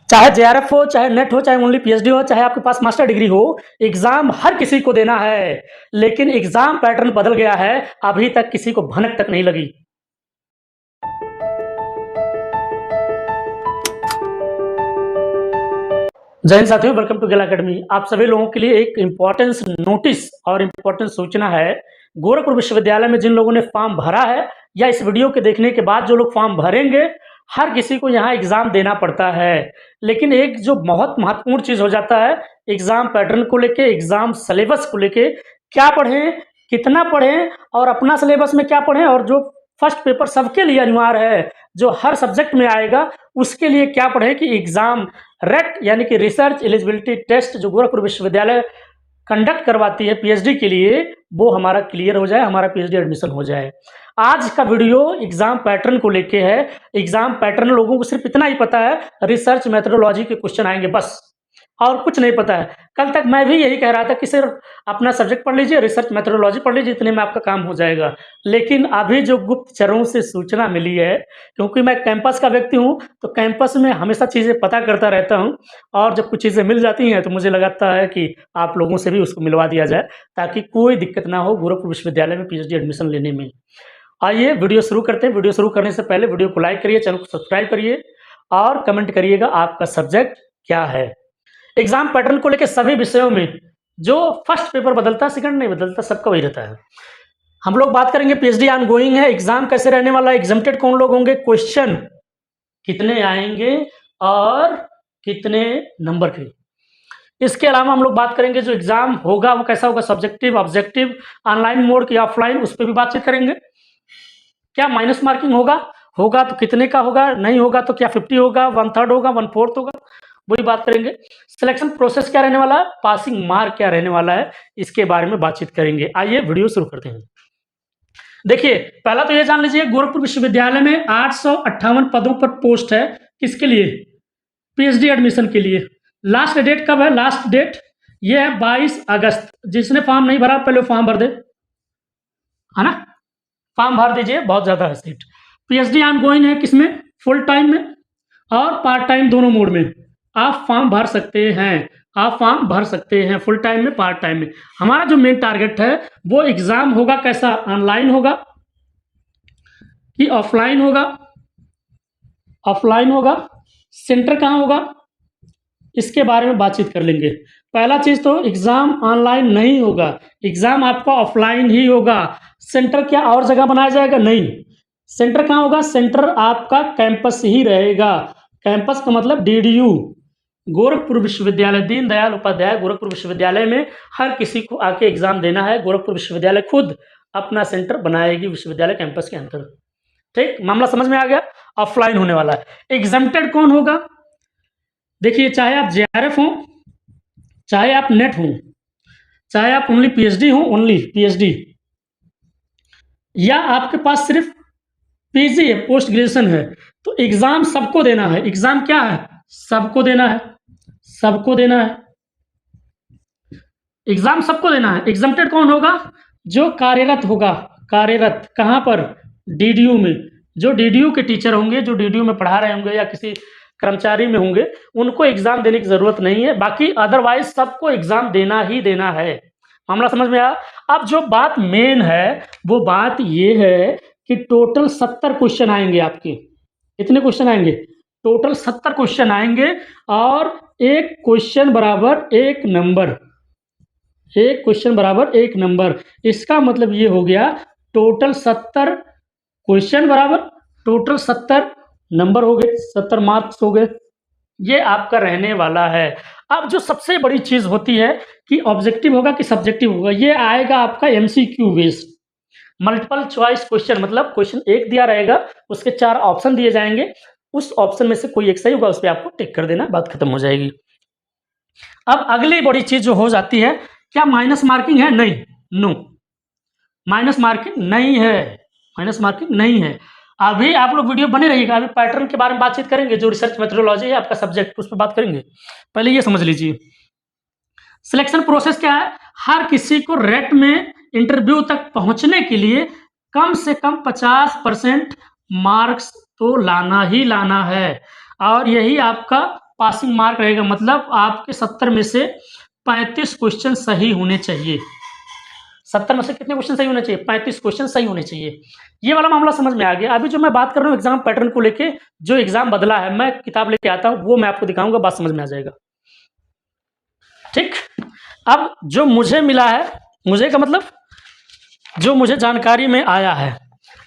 चाहे जेआरएफ हो, चाहे नेट हो, चाहे ओनली पीएचडी हो, चाहे आपके पास मास्टर डिग्री हो, एग्जाम हर किसी को देना है। लेकिन एग्जाम पैटर्न बदल गया है, अभी तक किसी को भनक तक नहीं लगी। जय हिंद साथियों, वेलकम टू गेल एकेडमी। आप सभी लोगों के लिए एक इम्पोर्टेंस नोटिस और इम्पोर्टेंट सूचना है। गोरखपुर विश्वविद्यालय में जिन लोगों ने फॉर्म भरा है या इस वीडियो के देखने के बाद जो लोग फॉर्म भरेंगे, हर किसी को यहाँ एग्जाम देना पड़ता है। लेकिन एक जो बहुत महत्वपूर्ण चीज हो जाता है, एग्जाम पैटर्न को लेके, एग्जाम सिलेबस को लेके, क्या पढ़ें, कितना पढ़ें और अपना सिलेबस में क्या पढ़ें, और जो फर्स्ट पेपर सबके लिए अनिवार्य है, जो हर सब्जेक्ट में आएगा, उसके लिए क्या पढ़ें कि एग्जाम रेट यानी कि रिसर्च एलिजिबिलिटी टेस्ट जो गोरखपुर विश्वविद्यालय कंडक्ट करवाती है पीएचडी के लिए, वो हमारा क्लियर हो जाए, हमारा पीएचडी एडमिशन हो जाए। आज का वीडियो एग्जाम पैटर्न को लेके है। एग्जाम पैटर्न लोगों को सिर्फ इतना ही पता है, रिसर्च मेथोडोलॉजी के क्वेश्चन आएंगे बस, और कुछ नहीं पता है। कल तक मैं भी यही कह रहा था कि सिर्फ अपना सब्जेक्ट पढ़ लीजिए, रिसर्च मेथोडोलॉजी पढ़ लीजिए, इतने में आपका काम हो जाएगा। लेकिन अभी जो गुप्तचरों से सूचना मिली है, क्योंकि मैं कैंपस का व्यक्ति हूँ, तो कैंपस में हमेशा चीज़ें पता करता रहता हूँ, और जब कुछ चीज़ें मिल जाती हैं तो मुझे लगता है कि आप लोगों से भी उसको मिलवा दिया जाए, ताकि कोई दिक्कत ना हो गोरखपुर विश्वविद्यालय में पीएचडी एडमिशन लेने में। आइए वीडियो शुरू करते हैं। वीडियो शुरू करने से पहले वीडियो को लाइक करिए, चैनल को सब्सक्राइब करिए और कमेंट करिएगा आपका सब्जेक्ट क्या है। एग्जाम पैटर्न को लेकर सभी विषयों में जो फर्स्ट पेपर बदलता है, सेकंड नहीं बदलता, सबका वही रहता है। हम लोग बात करेंगे पीएचडी ऑनगोइंग है, एग्जाम कैसे रहने वाला है, एग्जाम्प्टेड कौन लोग होंगे, क्वेश्चन कितने आएंगे और कितने नंबर के। इसके अलावा हम लोग बात करेंगे जो एग्जाम होगा वो कैसा होगा, सब्जेक्टिव, ऑब्जेक्टिव, ऑनलाइन मोड की ऑफलाइन, उस पर भी बातचीत करेंगे। क्या माइनस मार्किंग होगा तो कितने का होगा, नहीं होगा तो क्या 50 होगा, 1/3 होगा, 1/4 होगा, वही बात करेंगे। सिलेक्शन प्रोसेस क्या रहने वाला है, पासिंग मार्क क्या रहने वाला है, इसके बारे में बातचीत करेंगे। आइए वीडियो शुरू करते हैं। देखिए, पहला तो ये जान लीजिए, गोरखपुर विश्वविद्यालय में 858 पदों पर पोस्ट है। किसके लिए? पीएचडी एडमिशन के लिए। लास्ट डेट कब है? लास्ट डेट ये है 22 अगस्त। जिसने फॉर्म नहीं भरा पहले फॉर्म भर दे, है ना, फॉर्म भर दीजिए, बहुत ज्यादा है सीट। पीएचडी ऑनगोइंग है, किसमें? फुल टाइम में और पार्ट टाइम दोनों मोड में आप फॉर्म भर सकते हैं। आप फॉर्म भर सकते हैं फुल टाइम में, पार्ट टाइम में। हमारा जो मेन टारगेट है वो एग्जाम होगा कैसा, ऑनलाइन होगा कि ऑफलाइन होगा? ऑफलाइन होगा। सेंटर कहाँ होगा, इसके बारे में बातचीत कर लेंगे। पहला चीज तो एग्जाम ऑनलाइन नहीं होगा, एग्जाम आपका ऑफलाइन ही होगा। सेंटर क्या और जगह बनाया जाएगा? नहीं। सेंटर कहाँ होगा? सेंटर आपका कैंपस ही रहेगा। कैंपस का मतलब डीडीयू, गोरखपुर विश्वविद्यालय, दीनदयाल उपाध्याय गोरखपुर विश्वविद्यालय में हर किसी को आके एग्जाम देना है। गोरखपुर विश्वविद्यालय खुद अपना सेंटर बनाएगी विश्वविद्यालय कैंपस के अंदर। ठीक, मामला समझ में आ गया। ऑफलाइन होने वाला है। एग्जाम्प्टेड कौन होगा? देखिए, चाहे आप जेआरएफ हो, चाहे आप नेट हो, चाहे आप ओनली पीएचडी हो, ओनली पीएचडी, या आपके पास सिर्फ पीजी है, पोस्ट ग्रेजुएशन है, तो एग्जाम सबको देना है। एग्जाम क्या है? सबको देना है, सबको देना है। एग्जाम सबको देना है। एग्जाम्प्टेड कौन होगा? जो कार्यरत होगा। कार्यरत कहां पर? डीडीयू में। जो डीडीयू के टीचर होंगे, जो डीडीयू में पढ़ा रहे होंगे या किसी कर्मचारी में होंगे, उनको एग्जाम देने की जरूरत नहीं है। बाकी अदरवाइज सबको एग्जाम देना ही देना है। मामला समझ में आया? अब जो बात मेन है वो बात ये है कि टोटल 70 क्वेश्चन आएंगे आपके। कितने क्वेश्चन आएंगे? टोटल 70 क्वेश्चन आएंगे, और एक क्वेश्चन बराबर एक नंबर। एक क्वेश्चन बराबर एक नंबर। इसका मतलब ये हो गया टोटल 70 क्वेश्चन बराबर टोटल 70 नंबर हो गए, 70 मार्क्स हो गए। ये आपका रहने वाला है। अब जो सबसे बड़ी चीज होती है कि ऑब्जेक्टिव होगा कि सब्जेक्टिव होगा, ये आएगा आपका MCQ based, multiple choice question. मतलब क्वेश्चन एक दिया रहेगा, उसके 4 ऑप्शन दिए जाएंगे, उस ऑप्शन में से कोई एक सही होगा, उस पर आपको टिक कर देना, बात खत्म हो जाएगी। अब अगली बड़ी चीज जो हो जाती है, क्या माइनस मार्किंग है? नहीं, नो, माइनस मार्किंग नहीं है, माइनस मार्किंग नहीं है। अभी आप लोग वीडियो बने रहिएगा, अभी पैटर्न के बारे में बातचीत करेंगे। जो रिसर्च मेथोडोलॉजी है आपका सब्जेक्ट, उस पर बात करेंगे। पहले ये समझ लीजिए, सिलेक्शन प्रोसेस क्या है। हर किसी को रेट में इंटरव्यू तक पहुंचने के लिए कम से कम 50% मार्क्स तो लाना ही लाना है, और यही आपका पासिंग मार्क रहेगा, मतलब आपके 70 में से 35 क्वेश्चन सही होने चाहिए। 70 में से कितने क्वेश्चन सही होने चाहिए? 35 क्वेश्चन सही होने चाहिए। ये वाला मामला समझ में आ गया। अभी जो मैं बात कर रहा हूँ एग्जाम पैटर्न को लेके, जो एग्जाम बदला है, मैं किताब लेके आता हूँ, वो मैं आपको दिखाऊंगा, बात समझ में आ जाएगा। ठीक, अब जो मुझे मिला है, मुझे का मतलब जो मुझे जानकारी में आया है,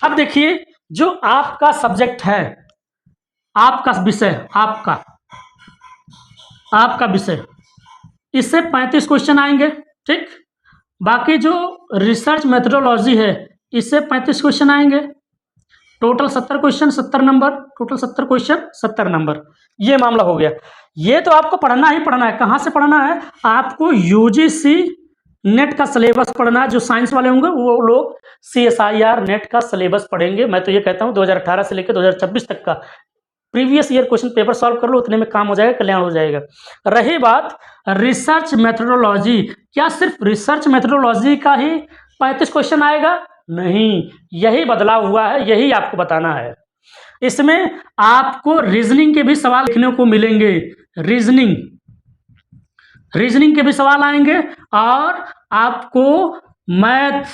अब देखिए जो आपका सब्जेक्ट है, आपका विषय, आपका विषय, इससे 35 क्वेश्चन आएंगे। ठीक, बाकी जो रिसर्च मेथोडोलॉजी है, इससे 35 क्वेश्चन आएंगे। Total 70 question 70 number, total 70 question 70 number. ये मामला हो गया। ये तो आपको पढ़ना ही पढ़ना है। कहाँ से पढ़ना है? आपको यूजीसी नेट का सिलेबस पढ़ना है। जो साइंस वाले होंगे वो लोग CSIR नेट का सिलेबस पढ़ेंगे। मैं तो ये कहता हूँ 2018 से लेकर 2026 तक का previous year question paper solve कर लो, उतने में काम हो जाएगा, कल्याण हो जाएगा। रही बात रिसर्च मेथोडोलॉजी, क्या सिर्फ रिसर्च मेथोडोलॉजी का ही 35 क्वेश्चन आएगा? नहीं, यही बदलाव हुआ है, यही आपको बताना है। इसमें आपको रीजनिंग के भी सवाल लिखने को मिलेंगे। रीजनिंग के भी सवाल आएंगे, और आपको मैथ,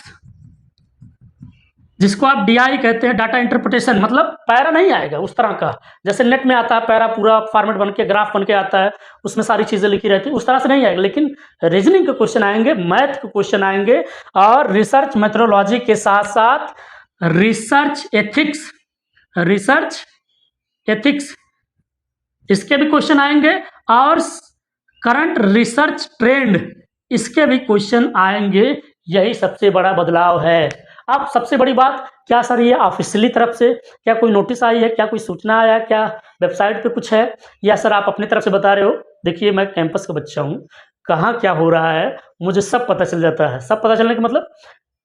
जिसको आप DI कहते हैं, डाटा इंटरप्रिटेशन, मतलब पैरा नहीं आएगा उस तरह का, जैसे नेट में आता है पैरा, पूरा फॉर्मेट बन के ग्राफ बन के आता है, उसमें सारी चीजें लिखी रहती है, उस तरह से नहीं आएगा। लेकिन रीजनिंग के क्वेश्चन आएंगे, मैथ के क्वेश्चन आएंगे, और रिसर्च मेथोडोलॉजी के साथ साथ रिसर्च एथिक्स इसके भी क्वेश्चन आएंगे, और करंट रिसर्च ट्रेंड, इसके भी क्वेश्चन आएंगे। यही सबसे बड़ा बदलाव है। अब सबसे बड़ी बात, क्या सर ये ऑफिशियली तरफ से क्या कोई नोटिस आई है, क्या कोई सूचना आया, क्या वेबसाइट पे कुछ है, या सर आप अपनी तरफ से बता रहे हो? देखिए मैं कैंपस का बच्चा हूँ, कहाँ क्या हो रहा है मुझे सब पता चल जाता है। सब पता चलने का मतलब,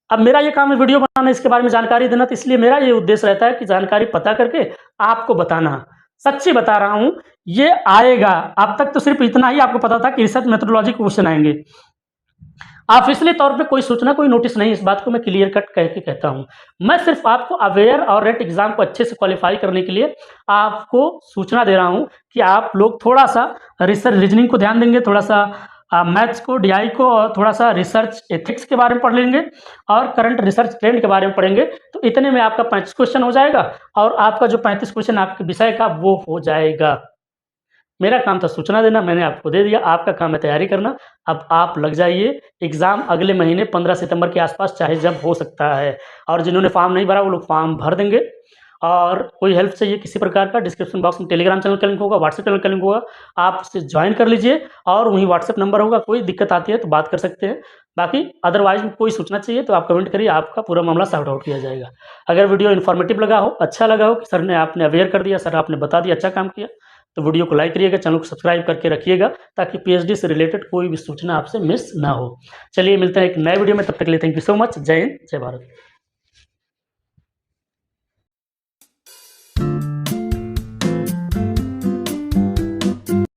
अब मेरा ये काम है वीडियो बनाना, इसके बारे में जानकारी देना, तो इसलिए मेरा ये उद्देश्य रहता है कि जानकारी पता करके आपको बताना। सच्ची बता रहा हूँ, ये आएगा। अब तक तो सिर्फ इतना ही आपको पता था कि रिसर्च मेथोडोलॉजी के क्वेश्चन आएंगे। ऑफिशियली तौर पे कोई सूचना, कोई नोटिस नहीं। इस बात को मैं क्लियर कट कह के कहता हूँ। मैं सिर्फ आपको अवेयर और रेट एग्जाम को अच्छे से क्वालिफाई करने के लिए आपको सूचना दे रहा हूँ कि आप लोग थोड़ा सा रिसर्च रीजनिंग को ध्यान देंगे, थोड़ा सा मैथ्स को, DI को, और थोड़ा सा रिसर्च एथिक्स के बारे में पढ़ लेंगे, और करंट रिसर्च ट्रेंड के बारे में पढ़ेंगे, तो इतने में आपका 35 क्वेश्चन हो जाएगा, और आपका जो 35 क्वेश्चन आपके विषय का वो हो जाएगा। मेरा काम था सूचना देना, मैंने आपको दे दिया। आपका काम है तैयारी करना। अब आप लग जाइए। एग्ज़ाम अगले महीने 15 सितंबर के आसपास चाहे जब हो सकता है, और जिन्होंने फॉर्म नहीं भरा वो लोग फॉर्म भर देंगे। और कोई हेल्प चाहिए किसी प्रकार का, डिस्क्रिप्शन बॉक्स में टेलीग्राम चैनल का लिंक होगा, व्हाट्सएप चैनल का लिंक होगा, आप उससे ज्वाइन कर लीजिए, और वहीं व्हाट्सएप नंबर होगा। कोई दिक्कत आती है तो बात कर सकते हैं। बाकी अदरवाइज कोई सूचना चाहिए तो आप कमेंट करिए, आपका पूरा मामला सॉर्ट आउट किया जाएगा। अगर वीडियो इन्फॉर्मेटिव लगा हो, अच्छा लगा हो कि सर ने आपने अवेयर कर दिया, सर आपने बता दिया, अच्छा काम किया, तो वीडियो को लाइक करिएगा, चैनल को सब्सक्राइब करके रखिएगा, ताकि PhD से रिलेटेड कोई भी सूचना आपसे मिस ना हो। चलिए मिलते हैं एक नए वीडियो में, तब तक के लिए थैंक यू सो मच। जय हिंद, जय भारत।